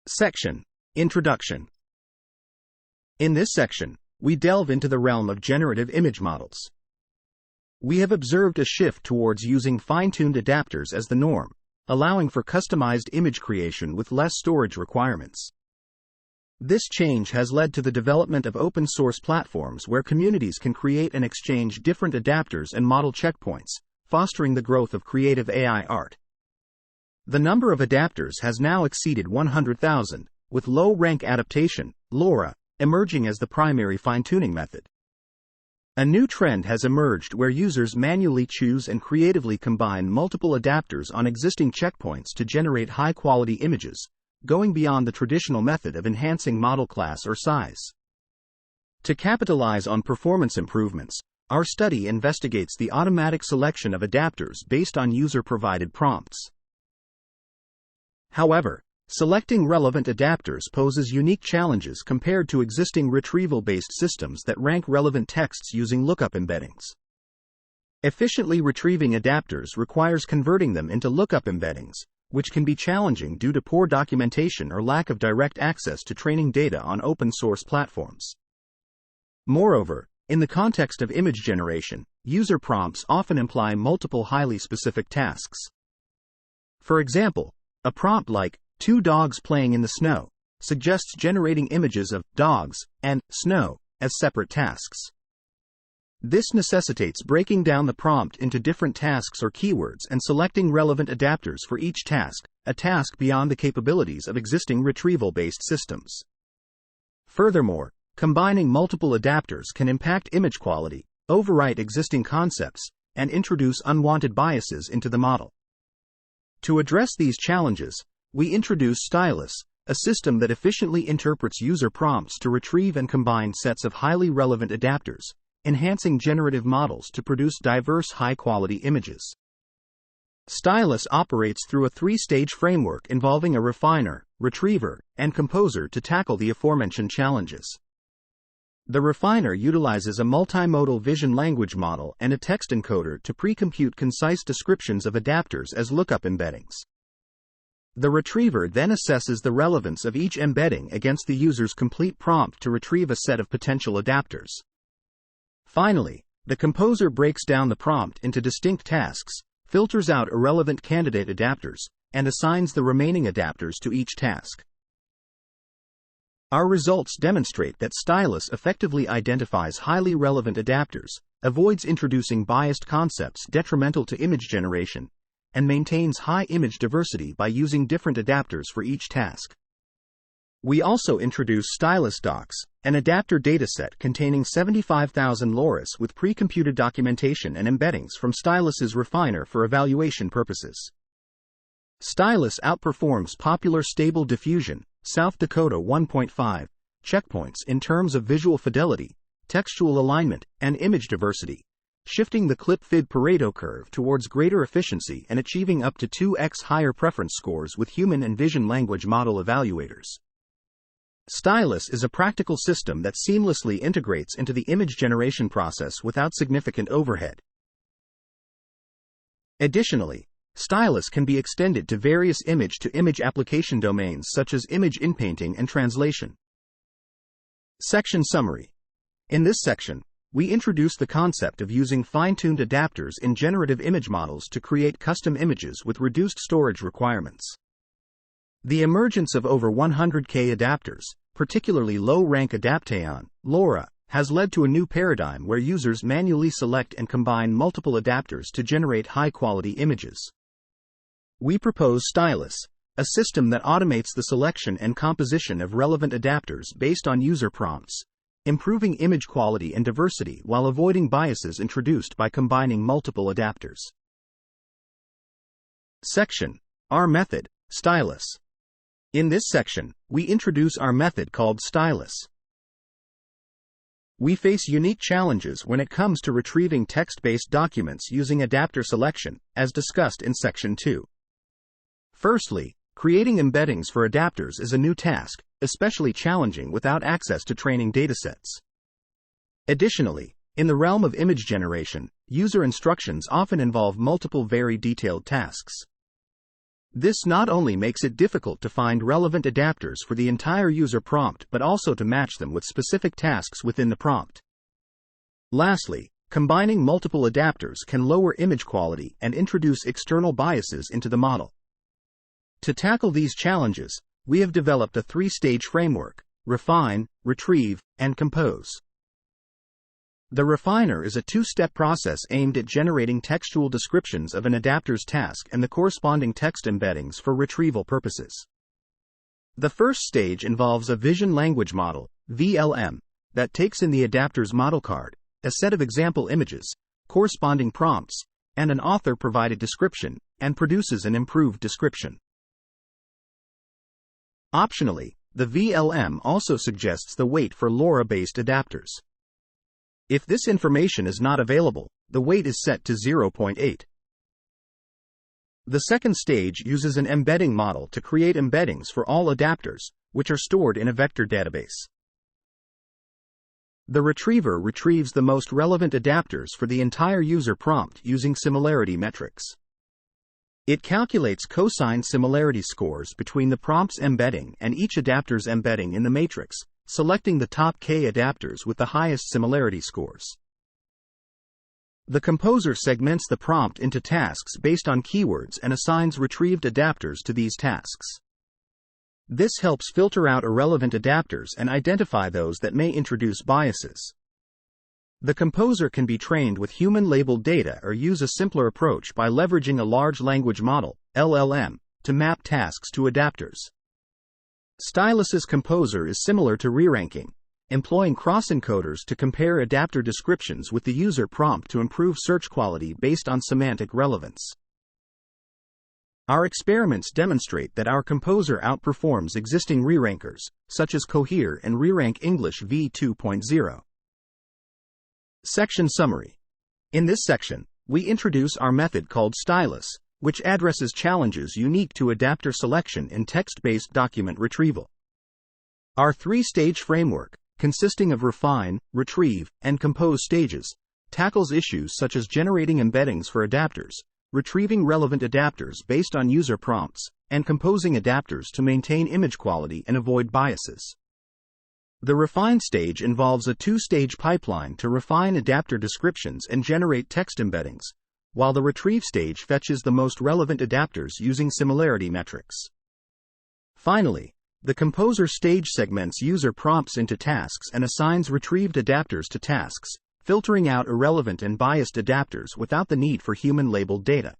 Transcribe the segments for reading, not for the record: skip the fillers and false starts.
Section: Introduction. In this section, we delve into the realm of generative image models. We have observed a shift towards using fine-tuned adapters as the norm, allowing for customized image creation with less storage requirements. This change has led to the development of open-source platforms where communities can create and exchange different adapters and model checkpoints, fostering the growth of creative AI art. The number of adapters has now exceeded 100,000, with low-rank adaptation, LoRa, emerging as the primary fine-tuning method. A new trend has emerged where users manually choose and creatively combine multiple adapters on existing checkpoints to generate high-quality images, going beyond the traditional method of enhancing model class or size. To capitalize on performance improvements, our study investigates the automatic selection of adapters based on user-provided prompts. However, selecting relevant adapters poses unique challenges compared to existing retrieval-based systems that rank relevant texts using lookup embeddings. Efficiently retrieving adapters requires converting them into lookup embeddings, which can be challenging due to poor documentation or lack of direct access to training data on open-source platforms. Moreover, in the context of image generation, user prompts often imply multiple highly specific tasks. For example, a prompt like, "two dogs playing in the snow," suggests generating images of dogs and snow as separate tasks. This necessitates breaking down the prompt into different tasks or keywords and selecting relevant adapters for each task, a task beyond the capabilities of existing retrieval-based systems. Furthermore, combining multiple adapters can impact image quality, overwrite existing concepts, and introduce unwanted biases into the model. To address these challenges, we introduce Stylus, a system that efficiently interprets user prompts to retrieve and combine sets of highly relevant adapters, enhancing generative models to produce diverse high-quality images. Stylus operates through a three-stage framework involving a refiner, retriever, and composer to tackle the aforementioned challenges. The refiner utilizes a multimodal vision language model and a text encoder to pre-compute concise descriptions of adapters as lookup embeddings. The retriever then assesses the relevance of each embedding against the user's complete prompt to retrieve a set of potential adapters. Finally, the composer breaks down the prompt into distinct tasks, filters out irrelevant candidate adapters, and assigns the remaining adapters to each task. Our results demonstrate that Stylus effectively identifies highly relevant adapters, avoids introducing biased concepts detrimental to image generation, and maintains high image diversity by using different adapters for each task. We also introduce Stylus Docs, an adapter dataset containing 75,000 LoRa's with pre-computed documentation and embeddings from Stylus's refiner for evaluation purposes. Stylus outperforms popular Stable Diffusion, South Dakota 1.5, checkpoints in terms of visual fidelity, textual alignment, and image diversity, shifting the clip-fid Pareto curve towards greater efficiency and achieving up to 2x higher preference scores with human and vision language model evaluators. Stylus is a practical system that seamlessly integrates into the image generation process without significant overhead. Additionally, Stylus can be extended to various image-to-image application domains such as image inpainting and translation. Section Summary. In this section, we introduce the concept of using fine-tuned adapters in generative image models to create custom images with reduced storage requirements. The emergence of over 100K adapters, particularly low-rank adaptation, LoRa, has led to a new paradigm where users manually select and combine multiple adapters to generate high-quality images. We propose Stylus, a system that automates the selection and composition of relevant adapters based on user prompts, improving image quality and diversity while avoiding biases introduced by combining multiple adapters. Section: Our method, Stylus. In this section, we introduce our method called Stylus. We face unique challenges when it comes to retrieving text-based documents using adapter selection, as discussed in Section 2. Firstly, creating embeddings for adapters is a new task, especially challenging without access to training datasets. Additionally, in the realm of image generation, user instructions often involve multiple very detailed tasks. This not only makes it difficult to find relevant adapters for the entire user prompt but also to match them with specific tasks within the prompt. Lastly, combining multiple adapters can lower image quality and introduce external biases into the model. To tackle these challenges, we have developed a three-stage framework: refine, retrieve, and compose. The refiner is a two-step process aimed at generating textual descriptions of an adapter's task and the corresponding text embeddings for retrieval purposes. The first stage involves a vision language model, VLM, that takes in the adapter's model card, a set of example images, corresponding prompts, and an author-provided description, and produces an improved description. Optionally, the VLM also suggests the weight for LoRa-based adapters. If this information is not available, the weight is set to 0.8. The second stage uses an embedding model to create embeddings for all adapters, which are stored in a vector database. The retriever retrieves the most relevant adapters for the entire user prompt using similarity metrics. It calculates cosine similarity scores between the prompt's embedding and each adapter's embedding in the matrix, selecting the top K adapters with the highest similarity scores. The composer segments the prompt into tasks based on keywords and assigns retrieved adapters to these tasks. This helps filter out irrelevant adapters and identify those that may introduce biases. The composer can be trained with human-labeled data or use a simpler approach by leveraging a large language model, LLM, to map tasks to adapters. Stylus's composer is similar to re-ranking, employing cross-encoders to compare adapter descriptions with the user prompt to improve search quality based on semantic relevance. Our experiments demonstrate that our composer outperforms existing re-rankers, such as Cohere and Re-Rank English v2.0. Section Summary. In this section, we introduce our method called Stylus, which addresses challenges unique to adapter selection in text-based document retrieval. Our three-stage framework, consisting of refine, retrieve, and compose stages, tackles issues such as generating embeddings for adapters, retrieving relevant adapters based on user prompts, and composing adapters to maintain image quality and avoid biases. The refine stage involves a two-stage pipeline to refine adapter descriptions and generate text embeddings, while the retrieve stage fetches the most relevant adapters using similarity metrics. Finally, the composer stage segments user prompts into tasks and assigns retrieved adapters to tasks, filtering out irrelevant and biased adapters without the need for human-labeled data.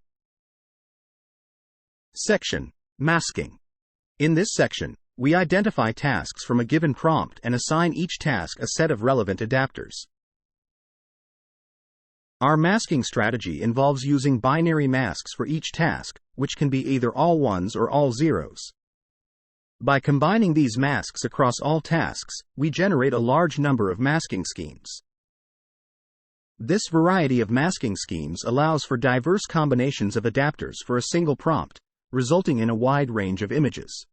Section: Masking. In this section, we identify tasks from a given prompt and assign each task a set of relevant adapters. Our masking strategy involves using binary masks for each task, which can be either all ones or all zeros. By combining these masks across all tasks, we generate a large number of masking schemes. This variety of masking schemes allows for diverse combinations of adapters for a single prompt, resulting in a wide range of images.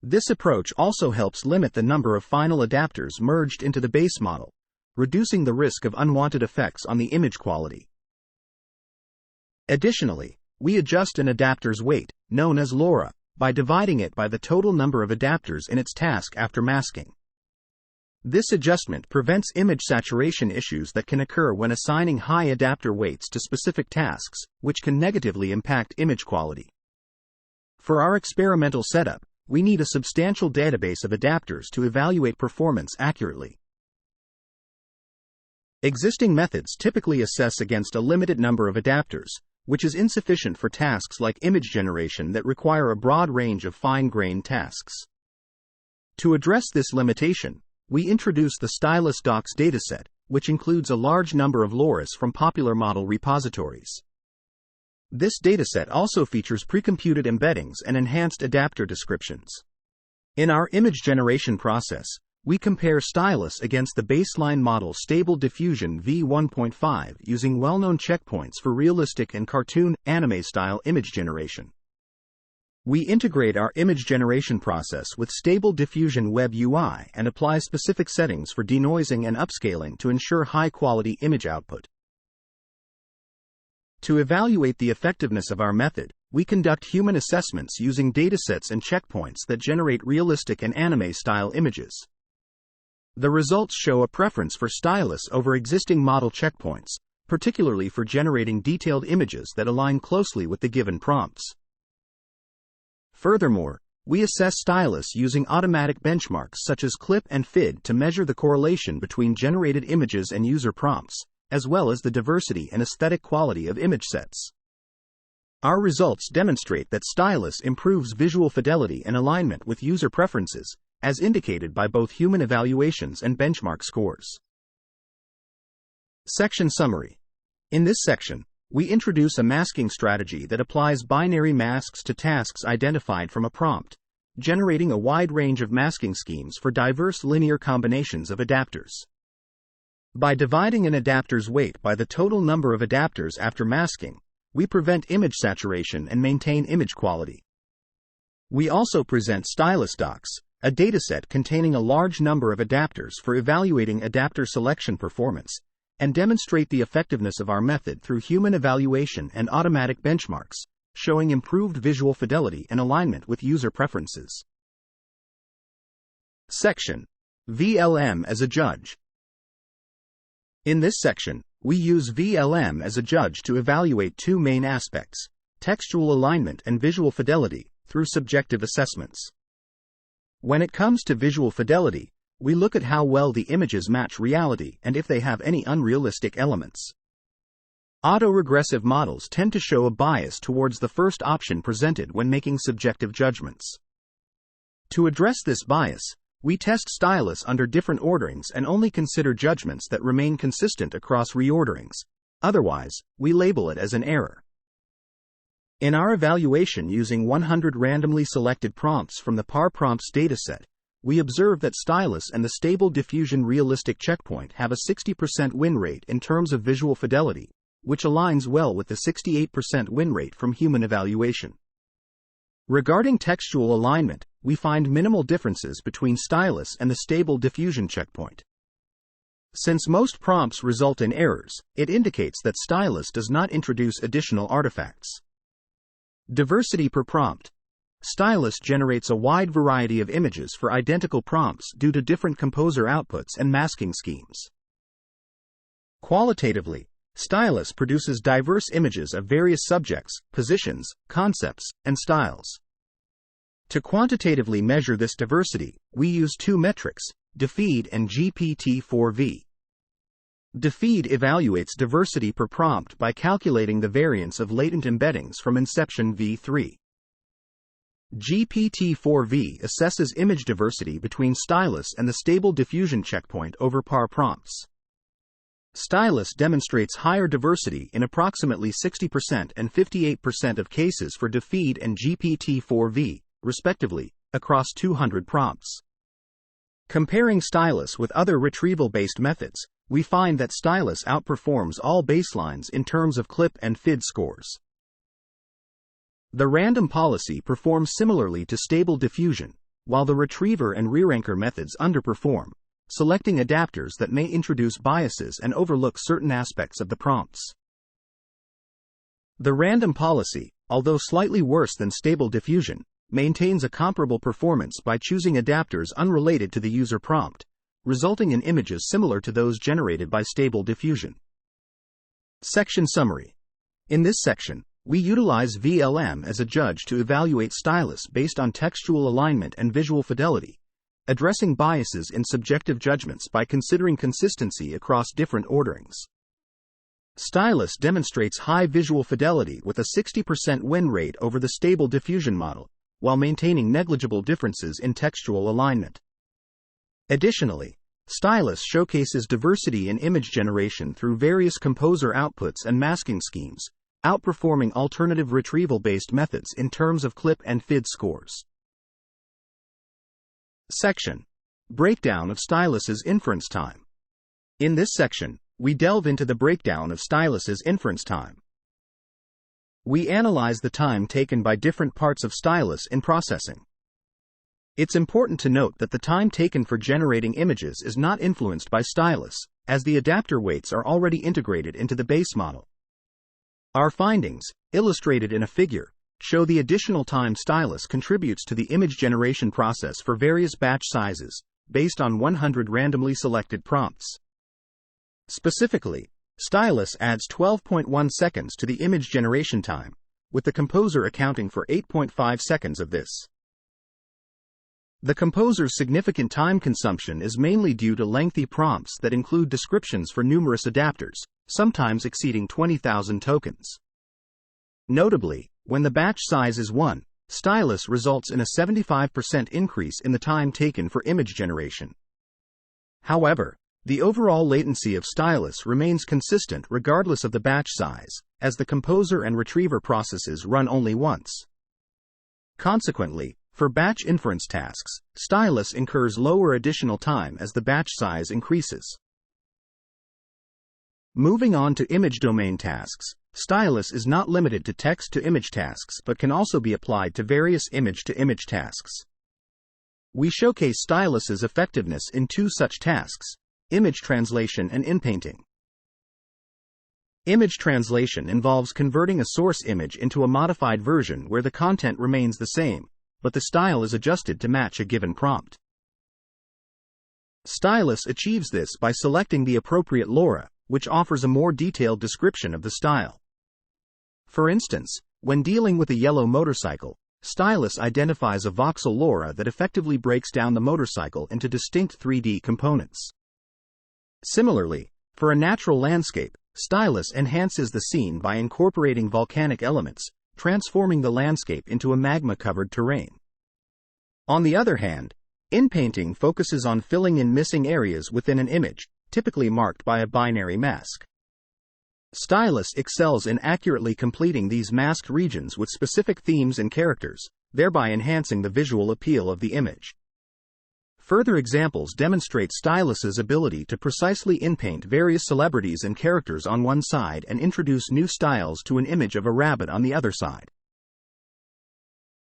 This approach also helps limit the number of final adapters merged into the base model, reducing the risk of unwanted effects on the image quality. Additionally, we adjust an adapter's weight, known as LoRa, by dividing it by the total number of adapters in its task after masking. This adjustment prevents image saturation issues that can occur when assigning high adapter weights to specific tasks, which can negatively impact image quality. For our experimental setup, we need a substantial database of adapters to evaluate performance accurately. Existing methods typically assess against a limited number of adapters, which is insufficient for tasks like image generation that require a broad range of fine-grained tasks. To address this limitation, we introduce the Stylus docs dataset, which includes a large number of LoRa's from popular model repositories. This dataset also features pre-computed embeddings and enhanced adapter descriptions. In our image generation process, we compare Stylus against the baseline model Stable Diffusion v1.5 using well-known checkpoints for realistic and cartoon, anime-style image generation. We integrate our image generation process with Stable Diffusion Web UI and apply specific settings for denoising and upscaling to ensure high-quality image output. To evaluate the effectiveness of our method, we conduct human assessments using datasets and checkpoints that generate realistic and anime-style images. The results show a preference for Stylus over existing model checkpoints, particularly for generating detailed images that align closely with the given prompts. Furthermore, we assess Stylus using automatic benchmarks such as clip and fid to measure the correlation between generated images and user prompts, as well as the diversity and aesthetic quality of image sets. Our results demonstrate that Stylus improves visual fidelity and alignment with user preferences, as indicated by both human evaluations and benchmark scores. Section Summary. In this section, we introduce a masking strategy that applies binary masks to tasks identified from a prompt, generating a wide range of masking schemes for diverse linear combinations of adapters. By dividing an adapter's weight by the total number of adapters after masking, we prevent image saturation and maintain image quality. We also present Stylus docs, a dataset containing a large number of adapters for evaluating adapter selection performance, and demonstrate the effectiveness of our method through human evaluation and automatic benchmarks, showing improved visual fidelity and alignment with user preferences. Section: VLM as a judge. In this section, we use VLM as a judge to evaluate two main aspects: textual alignment and visual fidelity, through subjective assessments. When it comes to visual fidelity, we look at how well the images match reality and if they have any unrealistic elements. Autoregressive models tend to show a bias towards the first option presented when making subjective judgments. To address this bias, we test Stylus under different orderings and only consider judgments that remain consistent across reorderings. Otherwise, we label it as an error. In our evaluation using 100 randomly selected prompts from the PAR prompts dataset, we observe that Stylus and the Stable Diffusion realistic checkpoint have a 60% win rate in terms of visual fidelity, which aligns well with the 68% win rate from human evaluation. Regarding textual alignment, we find minimal differences between Stylus and the Stable Diffusion checkpoint. Since most prompts result in errors, it indicates that Stylus does not introduce additional artifacts. Diversity per prompt. Stylus generates a wide variety of images for identical prompts due to different composer outputs and masking schemes. Qualitatively, Stylus produces diverse images of various subjects, positions, concepts, and styles. To quantitatively measure this diversity, we use two metrics, Diffeed and GPT-4V. Diffeed evaluates diversity per prompt by calculating the variance of latent embeddings from inception v3. GPT-4V assesses image diversity between Stylus and the Stable Diffusion checkpoint over PAR prompts. Stylus demonstrates higher diversity in approximately 60% and 58% of cases for Diffeed and GPT-4V, respectively, across 200 prompts. Comparing Stylus with other retrieval-based methods, we find that Stylus outperforms all baselines in terms of clip and fid scores. The random policy performs similarly to Stable Diffusion, while the retriever and reranker methods underperform, selecting adapters that may introduce biases and overlook certain aspects of the prompts. The random policy, although slightly worse than Stable Diffusion, maintains a comparable performance by choosing adapters unrelated to the user prompt, resulting in images similar to those generated by Stable Diffusion. Section Summary. In this section, we utilize VLM as a judge to evaluate Stylus based on textual alignment and visual fidelity, addressing biases in subjective judgments by considering consistency across different orderings. Stylus demonstrates high visual fidelity with a 60% win rate over the Stable Diffusion model, while maintaining negligible differences in textual alignment. Additionally, Stylus showcases diversity in image generation through various composer outputs and masking schemes, outperforming alternative retrieval-based methods in terms of clip and fid scores. Section: Breakdown of Stylus's inference time. In this section, we delve into the breakdown of Stylus's inference time. We analyze the time taken by different parts of Stylus in processing. It's important to note that the time taken for generating images is not influenced by Stylus, as the adapter weights are already integrated into the base model. Our findings, illustrated in a figure, show the additional time Stylus contributes to the image generation process for various batch sizes, based on 100 randomly selected prompts. Specifically, Stylus adds 12.1 seconds to the image generation time, with the composer accounting for 8.5 seconds of this. The composer's significant time consumption is mainly due to lengthy prompts that include descriptions for numerous adapters, sometimes exceeding 20,000 tokens. Notably, when the batch size is 1, Stylus results in a 75% increase in the time taken for image generation. However, the overall latency of Stylus remains consistent regardless of the batch size, as the composer and retriever processes run only once. Consequently, for batch inference tasks, Stylus incurs lower additional time as the batch size increases. Moving on to image domain tasks, Stylus is not limited to text-to-image tasks but can also be applied to various image-to-image tasks. We showcase Stylus's effectiveness in two such tasks: image translation and inpainting. Image translation involves converting a source image into a modified version where the content remains the same, but the style is adjusted to match a given prompt. Stylus achieves this by selecting the appropriate LoRa, which offers a more detailed description of the style. For instance, when dealing with a yellow motorcycle, Stylus identifies a voxel LoRa that effectively breaks down the motorcycle into distinct 3D components. Similarly, for a natural landscape, Stylus enhances the scene by incorporating volcanic elements, transforming the landscape into a magma-covered terrain. On the other hand, inpainting focuses on filling in missing areas within an image, typically marked by a binary mask. Stylus excels in accurately completing these masked regions with specific themes and characters, thereby enhancing the visual appeal of the image. Further examples demonstrate Stylus's ability to precisely inpaint various celebrities and characters on one side and introduce new styles to an image of a rabbit on the other side.